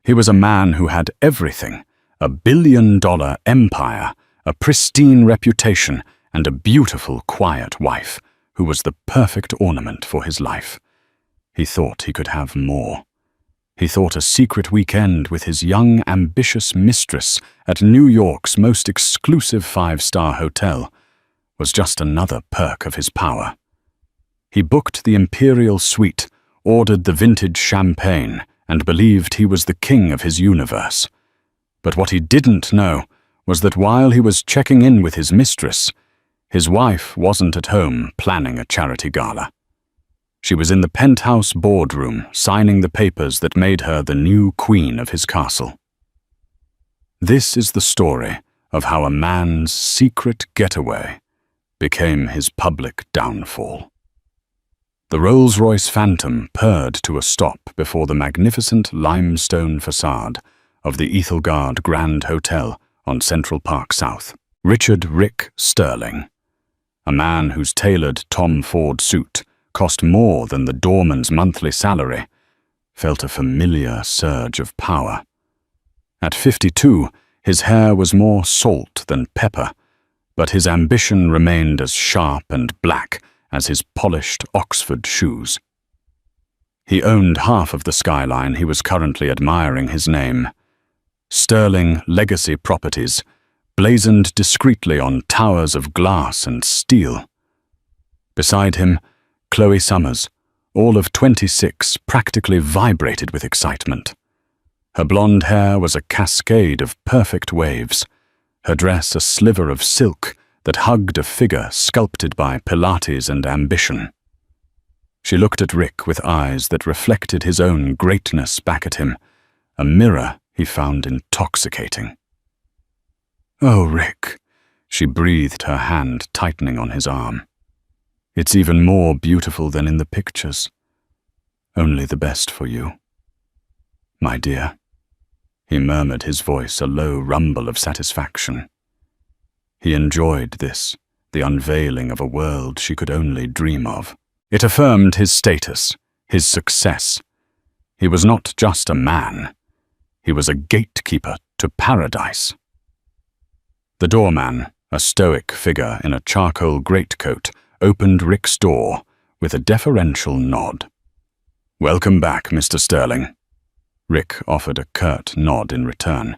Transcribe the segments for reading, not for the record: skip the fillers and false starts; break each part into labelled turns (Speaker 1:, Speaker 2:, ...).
Speaker 1: He was a man who had everything: a billion-dollar empire, a pristine reputation, and a beautiful, quiet wife who was the perfect ornament for his life. He thought he could have more. He thought a secret weekend with his young, ambitious mistress at New York's most exclusive five-star hotel was just another perk of his power. He booked the imperial suite, ordered the vintage champagne, and believed he was the king of his universe. But what he didn't know was that while he was checking in with his mistress, his wife wasn't at home planning a charity gala. She was in the penthouse boardroom signing the papers that made her the new queen of his castle. This is the story of how a man's secret getaway became his public downfall. The Rolls-Royce Phantom purred to a stop before the magnificent limestone facade of the Ethelgard Grand Hotel on Central Park South. Richard "Rick" Sterling, a man whose tailored Tom Ford suit cost more than the doorman's monthly salary, felt a familiar surge of power. At 52, his hair was more salt than pepper, but his ambition remained as sharp and black as his polished Oxford shoes. He owned half of the skyline he was currently admiring his name. Sterling Legacy Properties, blazoned discreetly on towers of glass and steel. Beside him, Chloe Summers, all of 26, practically vibrated with excitement. Her blonde hair was a cascade of perfect waves, her dress a sliver of silk that hugged a figure sculpted by Pilates and ambition. She looked at Rick with eyes that reflected his own greatness back at him, a mirror he found intoxicating. "Oh, Rick," she breathed, her hand tightening on his arm. "It's even more beautiful than in the pictures. Only the best for you. My dear," he murmured, his voice a low rumble of satisfaction. He enjoyed this, the unveiling of a world she could only dream of. It affirmed his status, his success. He was not just a man. He was a gatekeeper to paradise. The doorman, a stoic figure in a charcoal greatcoat, opened Rick's door with a deferential nod. "Welcome back, Mr. Sterling." Rick offered a curt nod in return.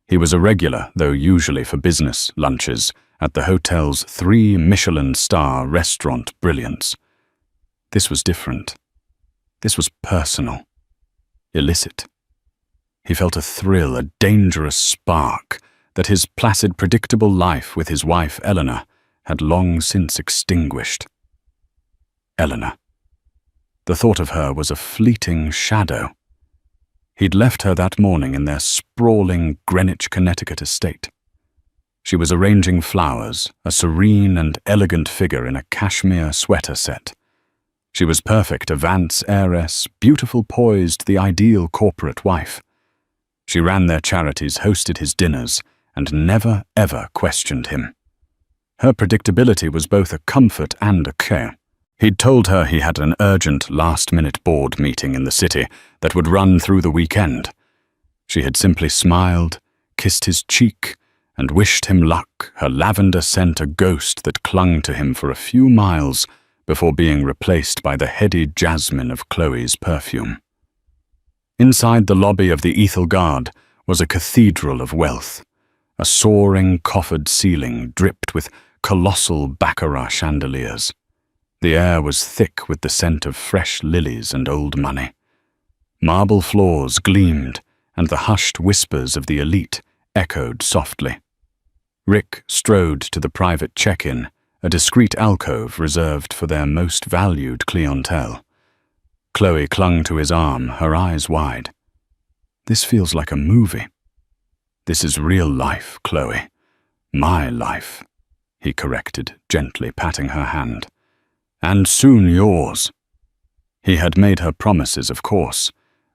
Speaker 1: He was a regular, though usually for business lunches, at the hotel's 3 Michelin-star restaurant brilliance. This was different. This was personal, illicit. He felt a thrill, a dangerous spark, that his placid, predictable life with his wife Eleanor had long since extinguished. Eleanor. The thought of her was a fleeting shadow. He'd left her that morning in their sprawling Greenwich, Connecticut estate. She was arranging flowers, a serene and elegant figure in a cashmere sweater set. She was perfect, a Vance heiress, beautiful, poised, the ideal corporate wife. She ran their charities, hosted his dinners, and never, ever questioned him. Her predictability was both a comfort and a care. He'd told her he had an urgent last-minute board meeting in the city that would run through the weekend. She had simply smiled, kissed his cheek, and wished him luck, her lavender scent a ghost that clung to him for a few miles before being replaced by the heady jasmine of Chloe's perfume. Inside the lobby of the Ethelgard was a cathedral of wealth, a soaring coffered ceiling dripped with colossal baccarat chandeliers. The air was thick with the scent of fresh lilies and old money. Marble floors gleamed, and the hushed whispers of the elite echoed softly. Rick strode to the private check-in, a discreet alcove reserved for their most valued clientele. Chloe clung to his arm, her eyes wide. "This feels like a movie." "This is real life, Chloe. My life," he corrected, gently patting her hand. "And soon yours." He had made her promises, of course,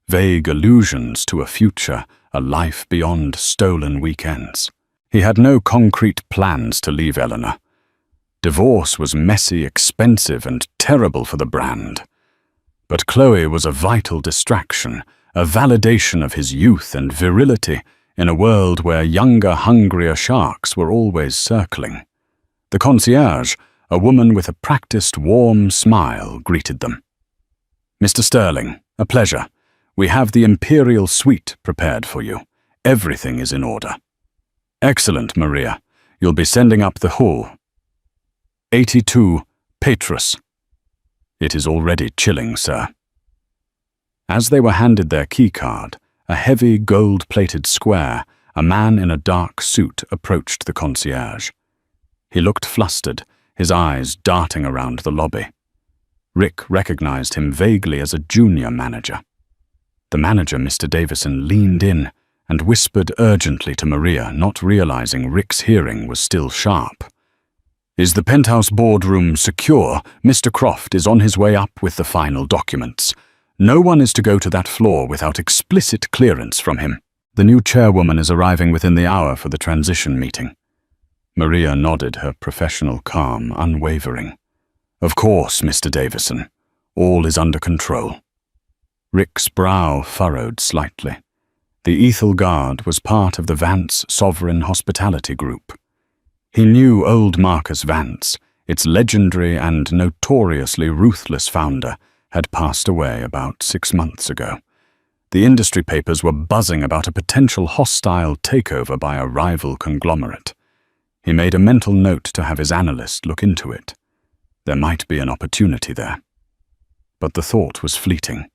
Speaker 1: vague allusions to a future, a life beyond stolen weekends. He had no concrete plans to leave Eleanor. Divorce was messy, expensive, and terrible for the brand. But Chloe was a vital distraction, a validation of his youth and virility in a world where younger, hungrier sharks were always circling. The concierge, a woman with a practiced, warm smile, greeted them. "Mr. Sterling, a pleasure. We have the Imperial Suite prepared for you. Everything is in order." "Excellent, Maria. You'll be sending up the hall. 82 Mistress." "It is already chilling, sir." As they were handed their keycard, a heavy gold-plated square, a man in a dark suit approached the concierge. He looked flustered, his eyes darting around the lobby. Rick recognized him vaguely as a junior manager. The manager, Mr. Davison, leaned in and whispered urgently to Maria, not realizing Rick's hearing was still sharp. "Is the penthouse boardroom secure? Mr. Croft is on his way up with the final documents. No one is to go to that floor without explicit clearance from him. The new chairwoman is arriving within the hour for the transition meeting." Maria nodded, her professional calm unwavering. "Of course, Mr. Davison. All is under control." Rick's brow furrowed slightly. The Ethel Guard was part of the Vance Sovereign Hospitality Group. He knew old Marcus Vance, its legendary and notoriously ruthless founder, had passed away about 6 months ago. The industry papers were buzzing about a potential hostile takeover by a rival conglomerate. He made a mental note to have his analyst look into it. There might be an opportunity there. But the thought was fleeting.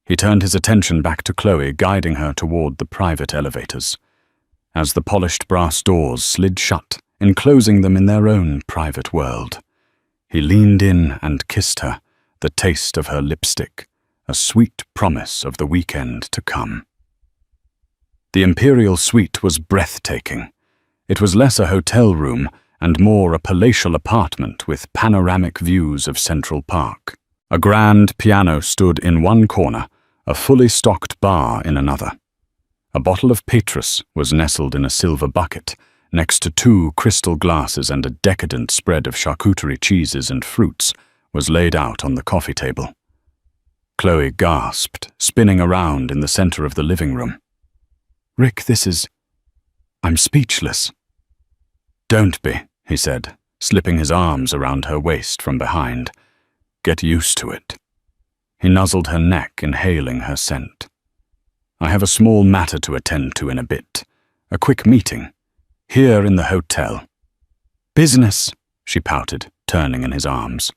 Speaker 1: He turned his attention back to Chloe, guiding her toward the private elevators. As the polished brass doors slid shut, enclosing them in their own private world, he leaned in and kissed her, the taste of her lipstick, a sweet promise of the weekend to come. The Imperial Suite was breathtaking. It was less a hotel room and more a palatial apartment with panoramic views of Central Park. A grand piano stood in one corner, a fully stocked bar in another. A bottle of Mistress was nestled in a silver bucket, next to 2 crystal glasses, and a decadent spread of charcuterie cheeses and fruits was laid out on the coffee table. Chloe gasped, spinning around in the center of the living room. "Rick, I'm speechless." "Don't be," he said, slipping his arms around her waist from behind. "Get used to it." He nuzzled her neck, inhaling her scent. "I have a small matter to attend to in a bit. A quick meeting. Here in the hotel." "Business," she pouted, turning in his arms.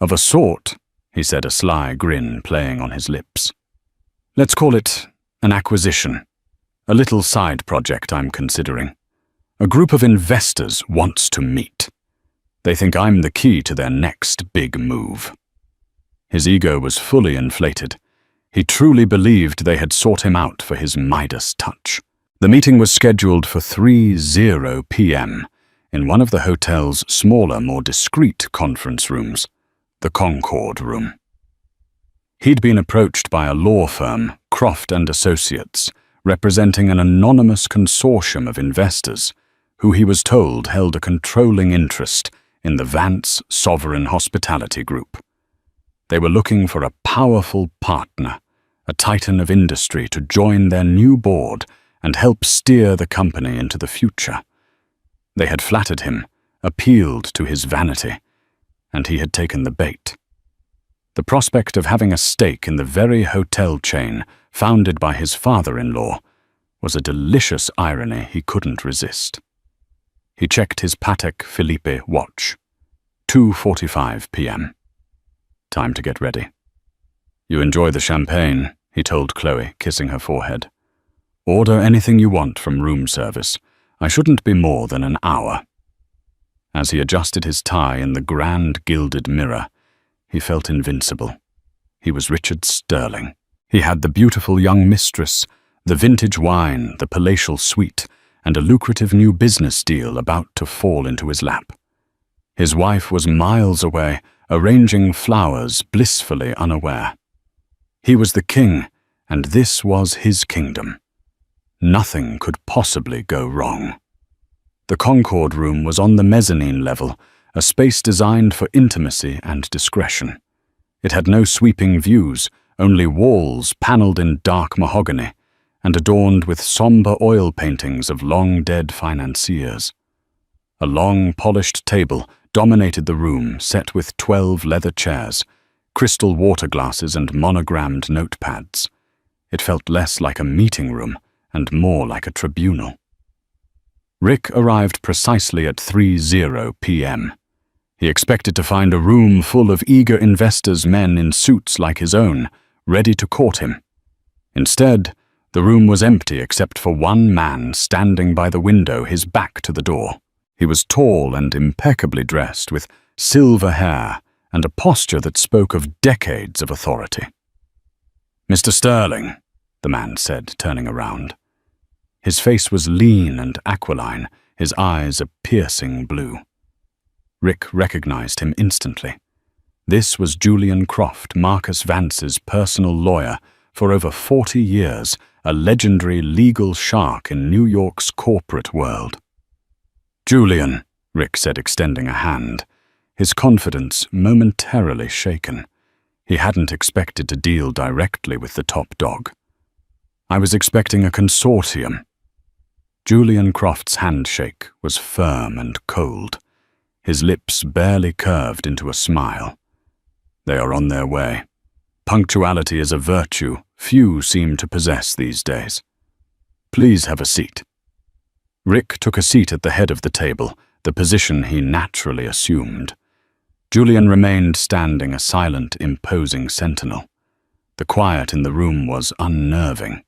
Speaker 1: "Of a sort," he said, a sly grin playing on his lips. "Let's call it an acquisition. A little side project I'm considering. A group of investors wants to meet. They think I'm the key to their next big move." His ego was fully inflated. He truly believed they had sought him out for his Midas touch. The meeting was scheduled for 3:00 p.m. in one of the hotel's smaller, more discreet conference rooms, the Concord Room. He'd been approached by a law firm, Croft and Associates, representing an anonymous consortium of investors who he was told held a controlling interest in the Vance Sovereign Hospitality Group. They were looking for a powerful partner, a titan of industry, to join their new board and help steer the company into the future. They had flattered him, appealed to his vanity, and he had taken the bait. The prospect of having a stake in the very hotel chain founded by his father-in-law was a delicious irony he couldn't resist. He checked his Patek Philippe watch. 2:45 p.m. Time to get ready. "You enjoy the champagne," he told Chloe, kissing her forehead. "Order anything you want from room service. I shouldn't be more than an hour." As he adjusted his tie in the grand gilded mirror, he felt invincible. He was Richard Sterling. He had the beautiful young mistress, the vintage wine, the palatial suite, and a lucrative new business deal about to fall into his lap. His wife was miles away, arranging flowers, blissfully unaware. He was the king, and this was his kingdom. Nothing could possibly go wrong. The Concord Room was on the mezzanine level, a space designed for intimacy and discretion. It had no sweeping views, only walls panelled in dark mahogany and adorned with sombre oil paintings of long-dead financiers. A long, polished table dominated the room, set with 12 leather chairs, crystal water glasses and monogrammed notepads. It felt less like a meeting room and more like a tribunal. Rick arrived precisely at 3:00 p.m. He expected to find a room full of eager investors, men in suits like his own, ready to court him. Instead, the room was empty except for one man standing by the window, his back to the door. He was tall and impeccably dressed, with silver hair and a posture that spoke of decades of authority. "Mr. Sterling," the man said, turning around. His face was lean and aquiline, his eyes a piercing blue. Rick recognized him instantly. This was Julian Croft, Marcus Vance's personal lawyer for over 40 years, a legendary legal shark in New York's corporate world. "Julian," Rick said, extending a hand, his confidence momentarily shaken. He hadn't expected to deal directly with the top dog. "I was expecting a consortium." Julian Croft's handshake was firm and cold. His lips barely curved into a smile. "They are on their way. Punctuality is a virtue few seem to possess these days. Please have a seat." Rick took a seat at the head of the table, the position he naturally assumed. Julian remained standing, a silent, imposing sentinel. The quiet in the room was unnerving.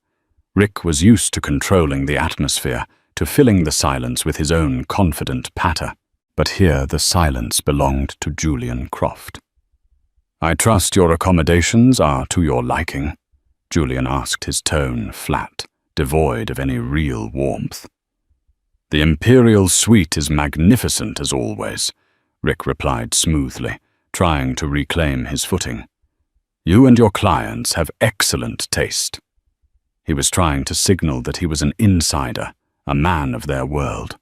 Speaker 1: Rick was used to controlling the atmosphere, to filling the silence with his own confident patter. But here the silence belonged to Julian Croft. "I trust your accommodations are to your liking?" Julian asked, his tone flat, devoid of any real warmth. "The Imperial Suite is magnificent as always," Rick replied smoothly, trying to reclaim his footing. "You and your clients have excellent taste." He was trying to signal that he was an insider, a man of their world.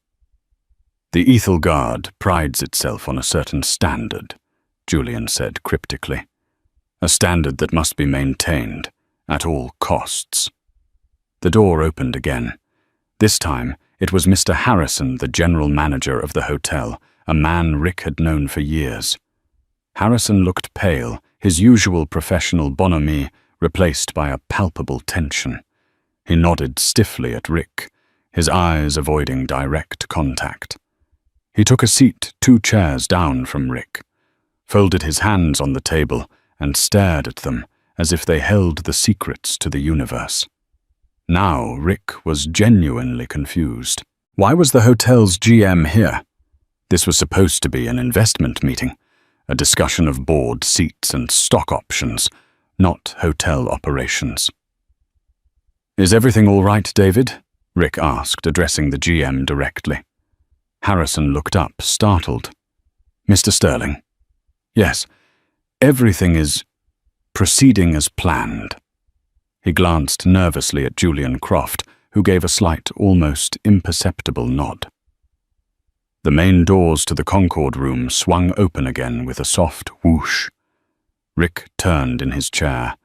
Speaker 1: "The Ethel Guard prides itself on a certain standard," Julian said cryptically. "A standard that must be maintained at all costs." The door opened again. This time, it was Mr. Harrison, the general manager of the hotel, a man Rick had known for years. Harrison looked pale, his usual professional bonhomie replaced by a palpable tension. He nodded stiffly at Rick, his eyes avoiding direct contact. He took a seat 2 chairs down from Rick, folded his hands on the table, and stared at them as if they held the secrets to the universe. Now Rick was genuinely confused. Why was the hotel's GM here? This was supposed to be an investment meeting, a discussion of board seats and stock options, not hotel operations. "Is everything all right, David?" Rick asked, addressing the GM directly. Harrison looked up, startled. "Mr. Sterling?" "Yes, everything is proceeding as planned." He glanced nervously at Julian Croft, who gave a slight, almost imperceptible nod. The main doors to the Concord room swung open again with a soft whoosh. Rick turned in his chair,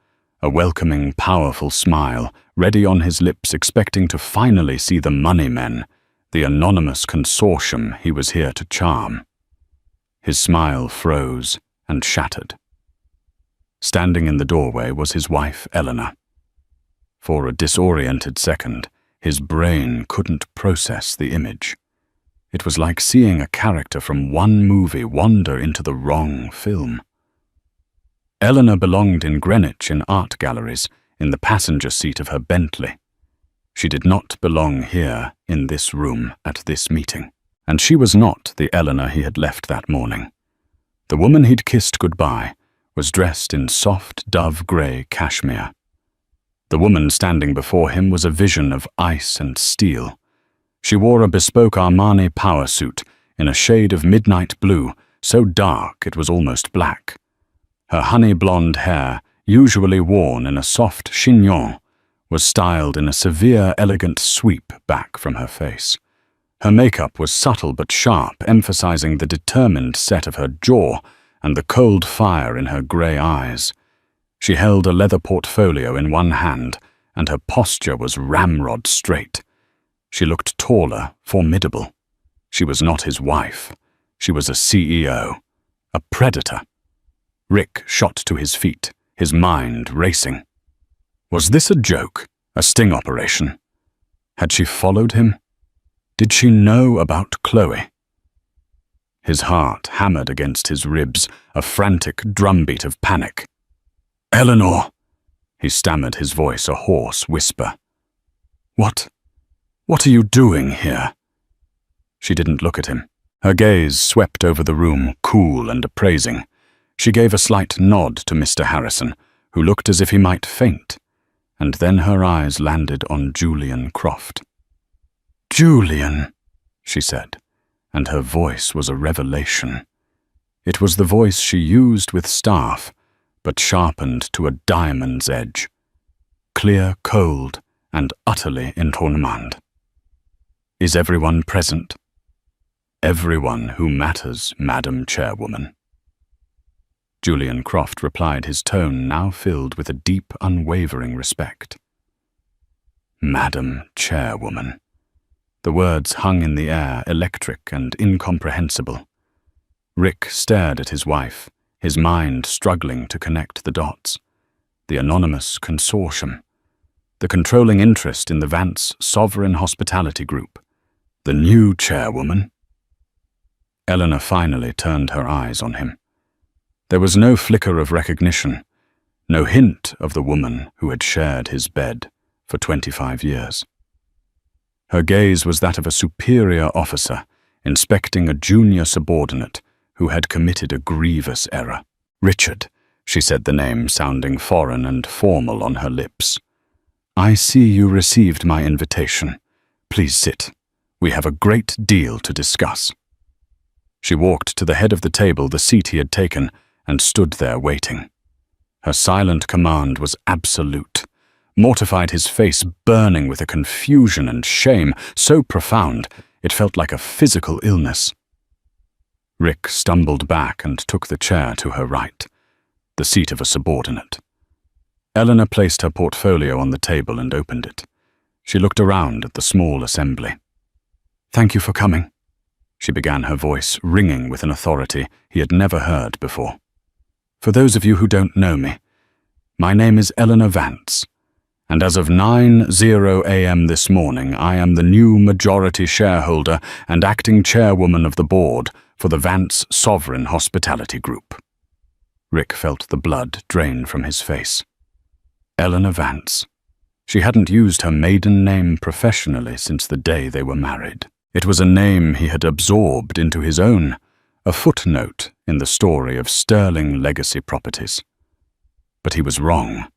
Speaker 1: a welcoming, powerful smile ready on his lips, expecting to finally see the money men, the anonymous consortium he was here to charm. His smile froze and shattered. Standing in the doorway was his wife, Eleanor. For a disoriented second, his brain couldn't process the image. It was like seeing a character from one movie wander into the wrong film. Eleanor belonged in Greenwich in art galleries, in the passenger seat of her Bentley. She did not belong here, in this room, at this meeting. And she was not the Eleanor he had left that morning. The woman he'd kissed goodbye was dressed in soft dove-grey cashmere. The woman standing before him was a vision of ice and steel. She wore a bespoke Armani power suit in a shade of midnight blue, so dark it was almost black. Her honey-blonde hair, usually worn in a soft chignon, was styled in a severe, elegant sweep back from her face. Her makeup was subtle but sharp, emphasizing the determined set of her jaw and the cold fire in her grey eyes. She held a leather portfolio in one hand, and her posture was ramrod straight. She looked taller, formidable. She was not his wife. She was a CEO, a predator. Rick shot to his feet, his mind racing. Was this a joke, a sting operation? Had she followed him? Did she know about Chloe? His heart hammered against his ribs, a frantic drumbeat of panic. "Eleanor!" He stammered, his voice a hoarse whisper. What are you doing here?" She didn't look at him. Her gaze swept over the room, cool and appraising. She gave a slight nod to Mr. Harrison, who looked as if he might faint, and then her eyes landed on Julian Croft. "Julian," she said, and her voice was a revelation. It was the voice she used with staff, but sharpened to a diamond's edge. Clear, cold, and utterly entournement. "Is everyone present?" "Everyone who matters, Madam Chairwoman." Julian Croft replied, his tone now filled with a deep, unwavering respect. "Madam Chairwoman." The words hung in the air, electric and incomprehensible. Rick stared at his wife, his mind struggling to connect the dots. The anonymous consortium. The controlling interest in the Vance Sovereign Hospitality Group. The new chairwoman. Eleanor finally turned her eyes on him. There was no flicker of recognition, no hint of the woman who had shared his bed for 25 years. Her gaze was that of a superior officer inspecting a junior subordinate who had committed a grievous error. "Richard," she said, the name sounding foreign and formal on her lips. "I see you received my invitation. Please sit. We have a great deal to discuss." She walked to the head of the table, the seat he had taken, and stood there waiting. Her silent command was absolute, mortified, his face burning with a confusion and shame so profound it felt like a physical illness. Rick stumbled back and took the chair to her right, the seat of a subordinate. Eleanor placed her portfolio on the table and opened it. She looked around at the small assembly. "Thank you for coming," she began, her voice ringing with an authority he had never heard before. "For those of you who don't know me, my name is Eleanor Vance, and as of 9:00 a.m. this morning, I am the new majority shareholder and acting chairwoman of the board for the Vance Sovereign Hospitality Group." Rick felt the blood drain from his face. Eleanor Vance. She hadn't used her maiden name professionally since the day they were married. It was a name he had absorbed into his own, a footnote in the story of sterling legacy properties. But he was wrong.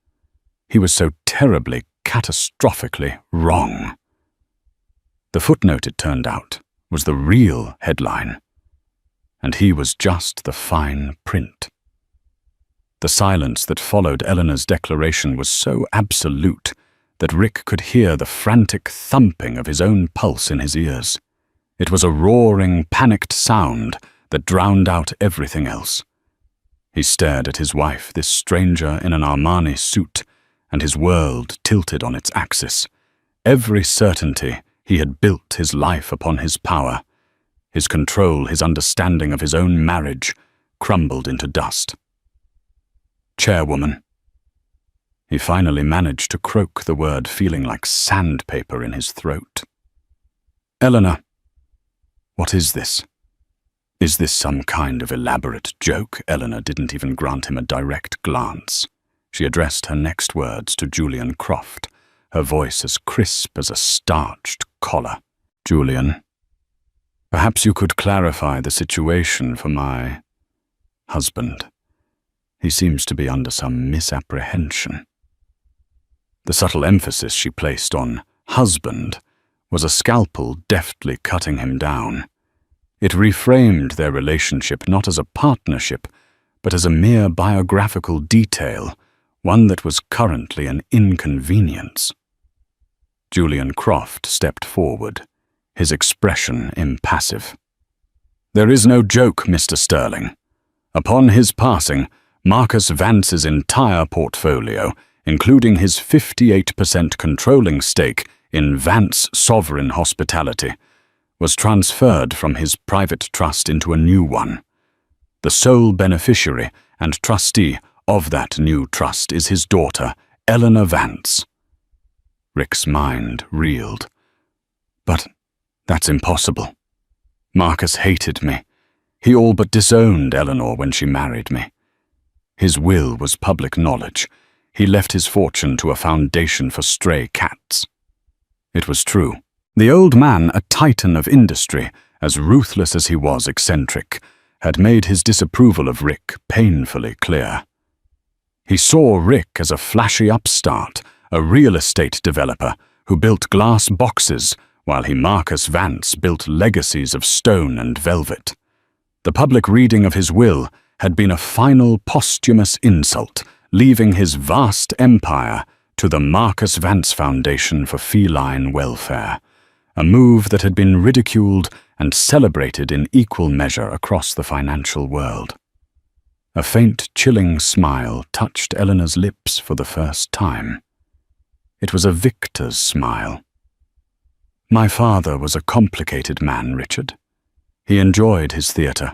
Speaker 1: He was so terribly, catastrophically wrong. The footnote, it turned out, was the real headline, and he was just the fine print. The silence that followed Eleanor's declaration was so absolute that Rick could hear the frantic thumping of his own pulse in his ears. It was a roaring, panicked sound that drowned out everything else. He stared at his wife, this stranger in an Armani suit, and his world tilted on its axis. Every certainty he had built his life upon his power, his control, his understanding of his own marriage, crumbled into dust. "Chairwoman." He finally managed to croak the word, feeling like sandpaper in his throat. "Eleanor, what is this? Is this some kind of elaborate joke?" Eleanor didn't even grant him a direct glance. She addressed her next words to Julian Croft, her voice as crisp as a starched collar. "Julian, perhaps you could clarify the situation for my husband. He seems to be under some misapprehension." The subtle emphasis she placed on husband was a scalpel deftly cutting him down. It reframed their relationship not as a partnership, but as a mere biographical detail, one that was currently an inconvenience. Julian Croft stepped forward, his expression impassive. "There is no joke, Mr. Sterling. Upon his passing, Marcus Vance's entire portfolio, including his 58% controlling stake in Vance Sovereign Hospitality, was transferred from his private trust into a new one. The sole beneficiary and trustee of that new trust is his daughter, Eleanor Vance. Rick's mind reeled. But that's impossible. Marcus hated me. He all but disowned Eleanor when she married me. His will was public knowledge. He left his fortune to a foundation for stray cats. It was true. The old man, a titan of industry, as ruthless as he was eccentric, had made his disapproval of Rick painfully clear. He saw Rick as a flashy upstart, a real estate developer who built glass boxes, while he, Marcus Vance, built legacies of stone and velvet. The public reading of his will had been a final posthumous insult, leaving his vast empire to the Marcus Vance Foundation for Feline Welfare, a move that had been ridiculed and celebrated in equal measure across the financial world. A faint, chilling smile touched Eleanor's lips for the first time. It was a victor's smile. My father was a complicated man, Richard. He enjoyed his theatre.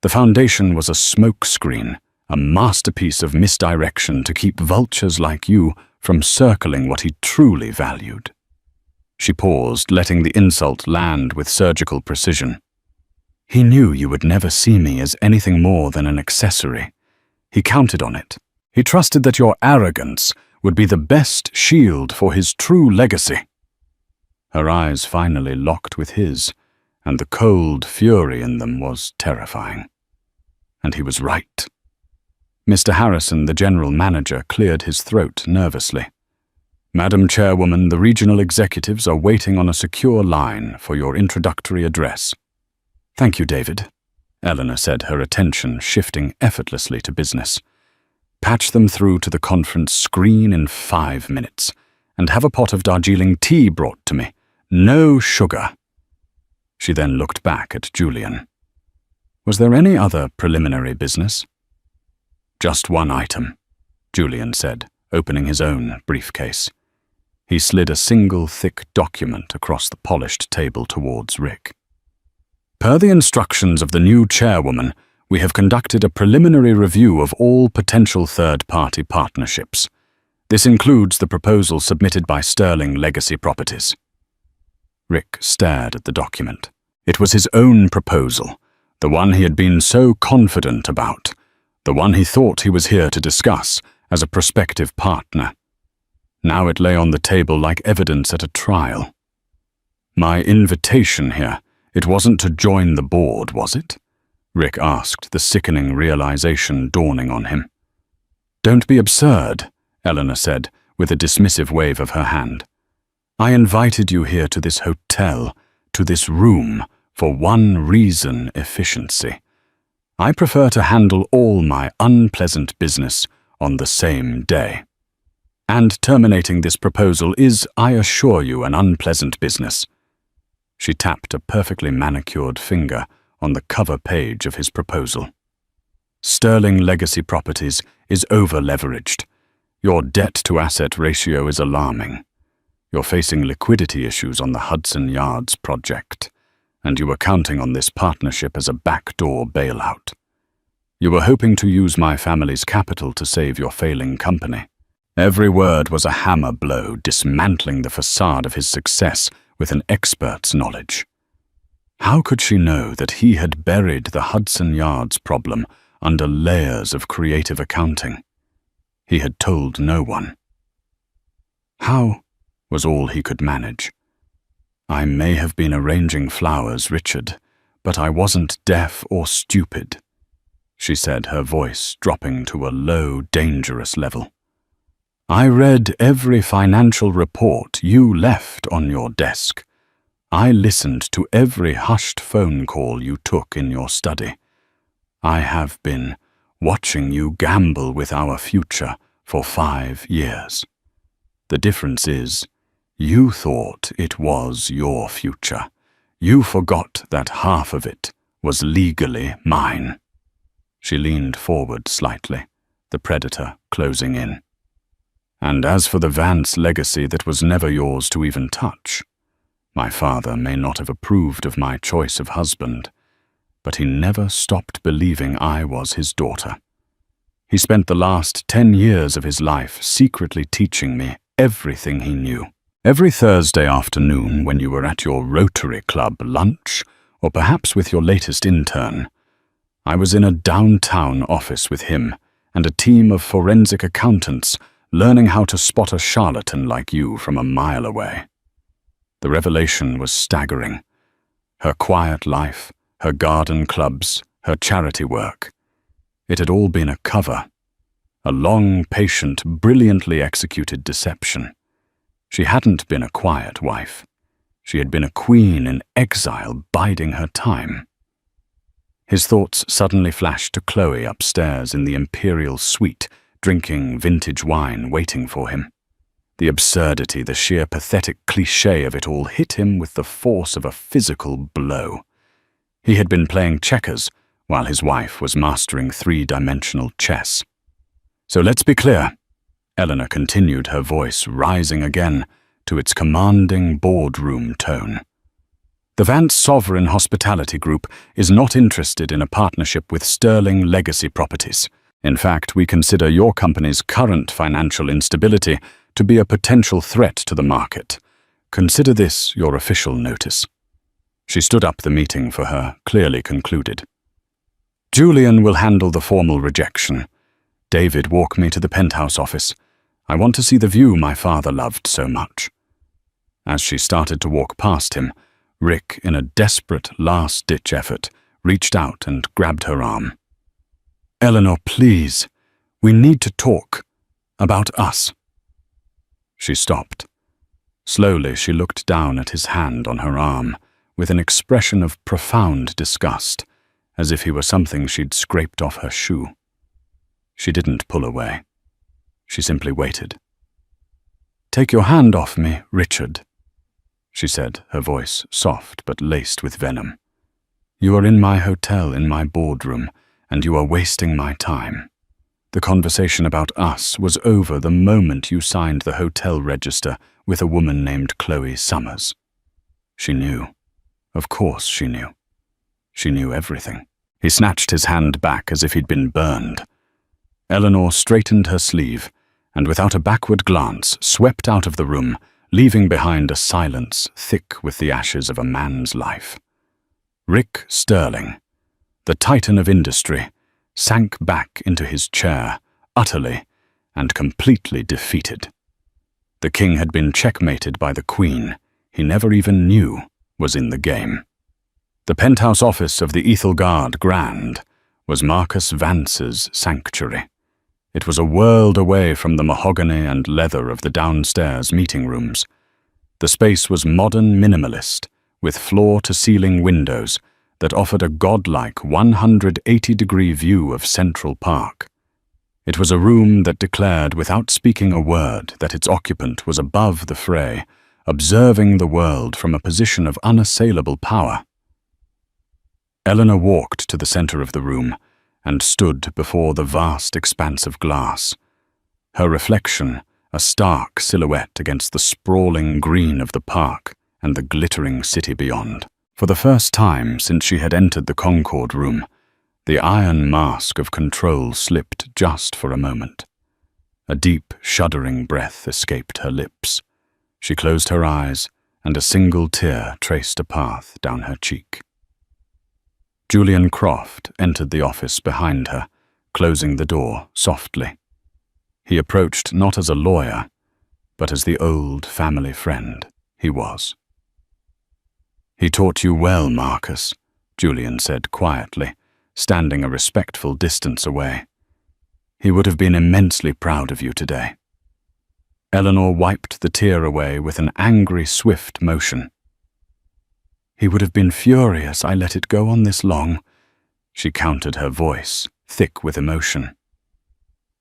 Speaker 1: The foundation was a smokescreen, a masterpiece of misdirection to keep vultures like you from circling what he truly valued. She paused, letting the insult land with surgical precision. He knew you would never see me as anything more than an accessory. He counted on it. He trusted that your arrogance would be the best shield for his true legacy. Her eyes finally locked with his, and the cold fury in them was terrifying. And he was right. Mr. Harrison, the general manager, cleared his throat nervously. Madam Chairwoman, the regional executives are waiting on a secure line for your introductory address. Thank you, David, Eleanor said, her attention shifting effortlessly to business. Patch them through to the conference screen in 5 minutes, and have a pot of Darjeeling tea brought to me. No sugar. She then looked back at Julian. Was there any other preliminary business? Just one item, Julian said, opening his own briefcase. He slid a single thick document across the polished table towards Rick. Per the instructions of the new chairwoman, we have conducted a preliminary review of all potential third-party partnerships. This includes the proposal submitted by Sterling Legacy Properties. Rick stared at the document. It was his own proposal, the one he had been so confident about, the one he thought he was here to discuss as a prospective partner. Now it lay on the table like evidence at a trial. My invitation here, it wasn't to join the board, was it? Rick asked, the sickening realization dawning on him. Don't be absurd, Eleanor said, with a dismissive wave of her hand. I invited you here to this hotel, to this room, for one reason: efficiency. I prefer to handle all my unpleasant business on the same day. And terminating this proposal is, I assure you, an unpleasant business. She tapped a perfectly manicured finger on the cover page of his proposal. Sterling Legacy Properties is over-leveraged. Your debt-to-asset ratio is alarming. You're facing liquidity issues on the Hudson Yards project, and you were counting on this partnership as a backdoor bailout. You were hoping to use my family's capital to save your failing company. Every word was a hammer blow, dismantling the facade of his success with an expert's knowledge. How could she know that he had buried the Hudson Yards problem under layers of creative accounting? He had told no one. How was all he could manage. I may have been arranging flowers, Richard, but I wasn't deaf or stupid, she said, her voice dropping to a low, dangerous level. I read every financial report you left on your desk. I listened to every hushed phone call you took in your study. I have been watching you gamble with our future for 5 years. The difference is, you thought it was your future. You forgot that half of it was legally mine. She leaned forward slightly, the predator closing in. "And as for the Vance legacy that was never yours to even touch, my father may not have approved of my choice of husband, but he never stopped believing I was his daughter. He spent the last 10 years of his life secretly teaching me everything he knew. Every Thursday afternoon when you were at your Rotary Club lunch, or perhaps with your latest intern, I was in a downtown office with him and a team of forensic accountants learning how to spot a charlatan like you from a mile away. The revelation was staggering. Her quiet life, her garden clubs, her charity work. It had all been a cover. A long, patient, brilliantly executed deception. She hadn't been a quiet wife. She had been a queen in exile biding her time. His thoughts suddenly flashed to Chloe upstairs in the imperial suite, drinking vintage wine, waiting for him. The absurdity, the sheer pathetic cliché of it all hit him with the force of a physical blow. He had been playing checkers while his wife was mastering three-dimensional chess. "So let's be clear," Eleanor continued, her voice rising again to its commanding boardroom tone. "The Vance Sovereign Hospitality Group is not interested in a partnership with Sterling Legacy Properties. In fact, we consider your company's current financial instability to be a potential threat to the market. Consider this your official notice." She stood up, the meeting for her clearly concluded. "Julian will handle the formal rejection. David, walk me to the penthouse office. I want to see the view my father loved so much." As she started to walk past him, Rick, in a desperate last-ditch effort, reached out and grabbed her arm. "Eleanor, please. We need to talk. About us." She stopped. Slowly, she looked down at his hand on her arm with an expression of profound disgust, as if he were something she'd scraped off her shoe. She didn't pull away. She simply waited. "Take your hand off me, Richard," she said, her voice soft but laced with venom. "You are in my hotel, in my boardroom, and you are wasting my time. The conversation about us was over the moment you signed the hotel register with a woman named Chloe Summers." She knew. Of course she knew. She knew everything. He snatched his hand back as if he'd been burned. Eleanor straightened her sleeve, and without a backward glance swept out of the room, leaving behind a silence thick with the ashes of a man's life. Rick Sterling, the titan of industry, sank back into his chair, utterly and completely defeated. The king had been checkmated by the queen he never even knew was in the game. The penthouse office of the Ethelgard Grand was Marcus Vance's sanctuary. It was a world away from the mahogany and leather of the downstairs meeting rooms. The space was modern minimalist, with floor-to-ceiling windows that offered a godlike 180-degree view of Central Park. It was a room that declared without speaking a word that its occupant was above the fray, observing the world from a position of unassailable power. Eleanor walked to the center of the room and stood before the vast expanse of glass, her reflection a stark silhouette against the sprawling green of the park and the glittering city beyond. For the first time since she had entered the Concord room, the iron mask of control slipped just for a moment. A deep, shuddering breath escaped her lips. She closed her eyes, and a single tear traced a path down her cheek. Julian Croft entered the office behind her, closing the door softly. He approached not as a lawyer, but as the old family friend he was. "He taught you well, Marcus," Julian said quietly, standing a respectful distance away. "He would have been immensely proud of you today." Eleanor wiped the tear away with an angry, swift motion. "He would have been furious I let it go on this long," she countered, her voice thick with emotion.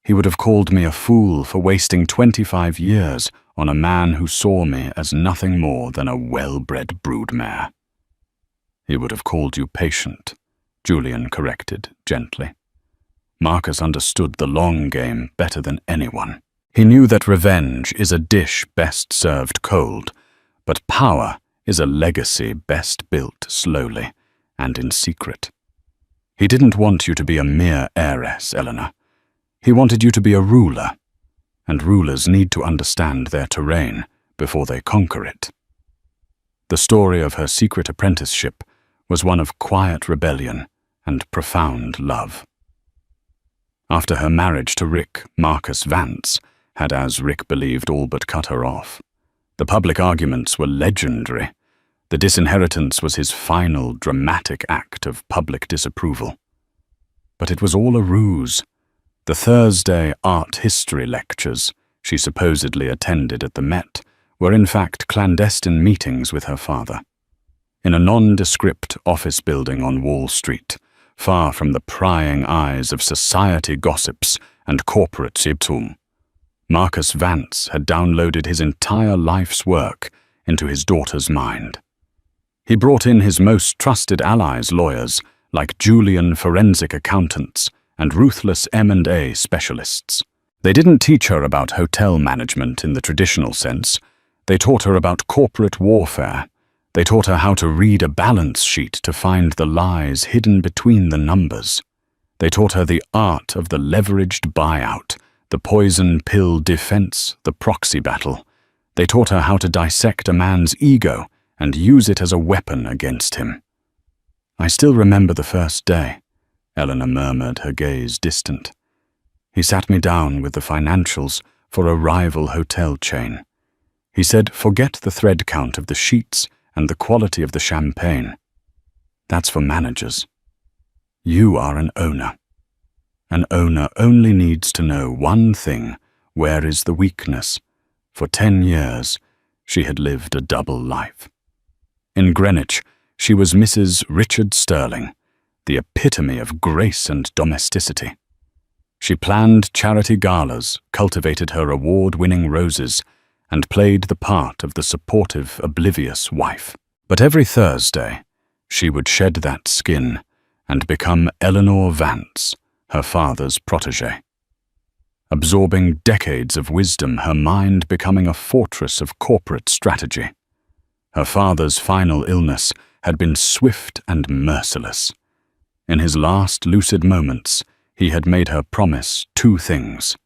Speaker 1: "He would have called me a fool for wasting 25 years on a man who saw me as nothing more than a well-bred broodmare." "He would have called you patient," Julian corrected gently. Marcus understood the long game better than anyone. He knew that revenge is a dish best served cold, but power is a legacy best built slowly and in secret. He didn't want you to be a mere heiress, Eleanor. He wanted you to be a ruler, and rulers need to understand their terrain before they conquer it. The story of her secret apprenticeship was one of quiet rebellion and profound love. After her marriage to Rick, Marcus Vance had, as Rick believed, all but cut her off. The public arguments were legendary. The disinheritance was his final dramatic act of public disapproval. But it was all a ruse. The Thursday art history lectures she supposedly attended at the Met were in fact clandestine meetings with her father. In a nondescript office building on Wall Street, far from the prying eyes of society gossips and corporate Siebtum, Marcus Vance had downloaded his entire life's work into his daughter's mind. He brought in his most trusted allies, lawyers, like Julian forensic accountants and ruthless M&A specialists. They didn't teach her about hotel management in the traditional sense. They taught her about corporate warfare. They taught her how to read a balance sheet to find the lies hidden between the numbers. They taught her the art of the leveraged buyout, the poison pill defense, the proxy battle. They taught her how to dissect a man's ego and use it as a weapon against him. "I still remember the first day," Eleanor murmured, her gaze distant. "He sat me down with the financials for a rival hotel chain. He said, forget the thread count of the sheets and the quality of the champagne. That's for managers. You are an owner. An owner only needs to know one thing: where is the weakness? For 10 years, she had lived a double life. In Greenwich, she was Mrs. Richard Sterling, the epitome of grace and domesticity. She planned charity galas, cultivated her award-winning roses, and played the part of the supportive, oblivious wife. But every Thursday, she would shed that skin and become Eleanor Vance, her father's protégée. Absorbing decades of wisdom, her mind becoming a fortress of corporate strategy. Her father's final illness had been swift and merciless. In his last lucid moments, he had made her promise 2 things.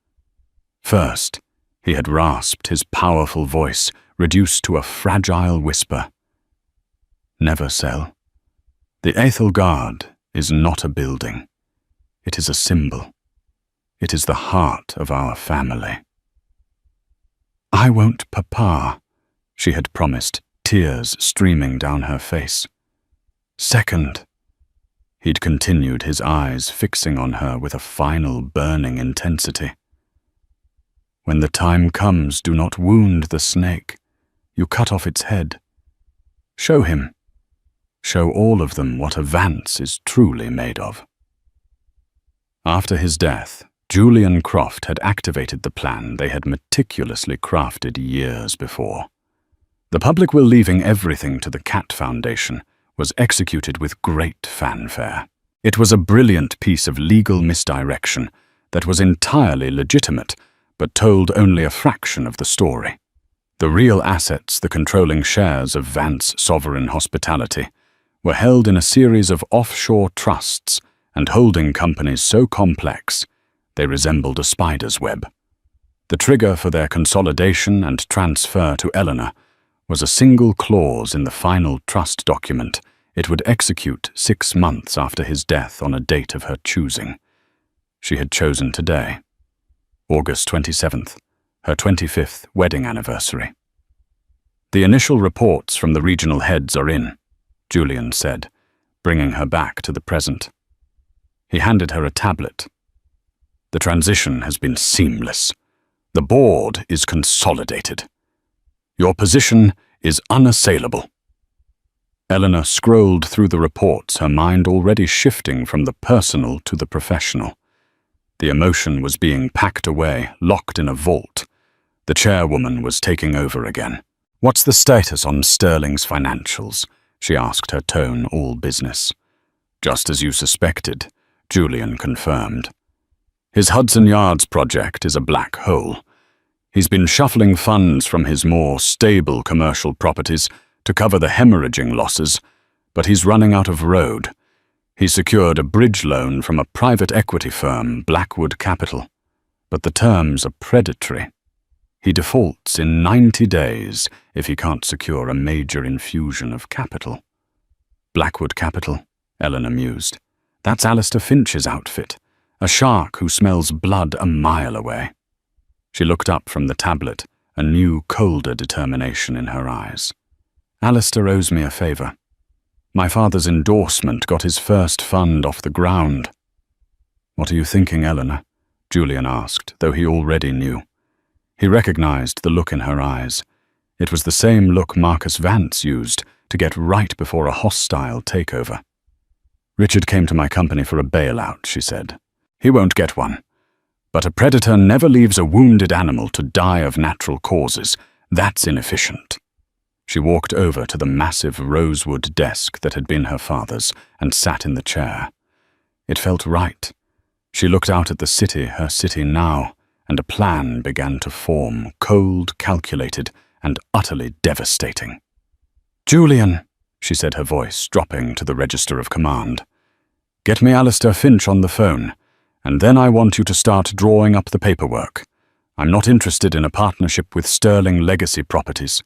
Speaker 1: First, he had rasped his powerful voice, reduced to a fragile whisper. "Never sell. The Æthelgard is not a building. It is a symbol. It is the heart of our family." "I won't, Papa," she had promised, tears streaming down her face. "Second," he'd continued, his eyes fixing on her with a final burning intensity. "When the time comes, do not wound the snake. You cut off its head. Show him. Show all of them what a Vance is truly made of." After his death, Julian Croft had activated the plan they had meticulously crafted years before. The public will leaving everything to the Cat Foundation was executed with great fanfare. It was a brilliant piece of legal misdirection that was entirely legitimate, but told only a fraction of the story. The real assets, the controlling shares of Vance Sovereign Hospitality, were held in a series of offshore trusts and holding companies so complex they resembled a spider's web. The trigger for their consolidation and transfer to Eleanor was a single clause in the final trust document it would execute 6 months after his death on a date of her choosing. She had chosen today, August 27th, her 25th wedding anniversary. "The initial reports from the regional heads are in," Julian said, bringing her back to the present. He handed her a tablet. "The transition has been seamless. The board is consolidated. Your position is unassailable." Eleanor scrolled through the reports, her mind already shifting from the personal to the professional. The emotion was being packed away, locked in a vault. The chairwoman was taking over again. "What's the status on Sterling's financials?" she asked, her tone all business. "Just as you suspected," Julian confirmed. His Hudson Yards project is a black hole. He's been shuffling funds from his more stable commercial properties to cover the hemorrhaging losses, but he's running out of road. He secured a bridge loan from a private equity firm, Blackwood Capital, but the terms are predatory. He defaults in 90 days if he can't secure a major infusion of capital. Blackwood Capital, Eleanor mused. That's Alistair Finch's outfit, a shark who smells blood a mile away. She looked up from the tablet, a new, colder determination in her eyes. Alistair owes me a favour. My father's endorsement got his first fund off the ground. What are you thinking, Eleanor? Julian asked, though he already knew. He recognized the look in her eyes. It was the same look Marcus Vance used to get right before a hostile takeover. Richard came to my company for a bailout, she said. He won't get one. But a predator never leaves a wounded animal to die of natural causes. That's inefficient. She walked over to the massive rosewood desk that had been her father's and sat in the chair. It felt right. She looked out at the city, her city now, and a plan began to form, cold, calculated, and utterly devastating. Julian, she said, her voice dropping to the register of command. Get me Alistair Finch on the phone, and then I want you to start drawing up the paperwork. I'm not interested in a partnership with Sterling Legacy Properties.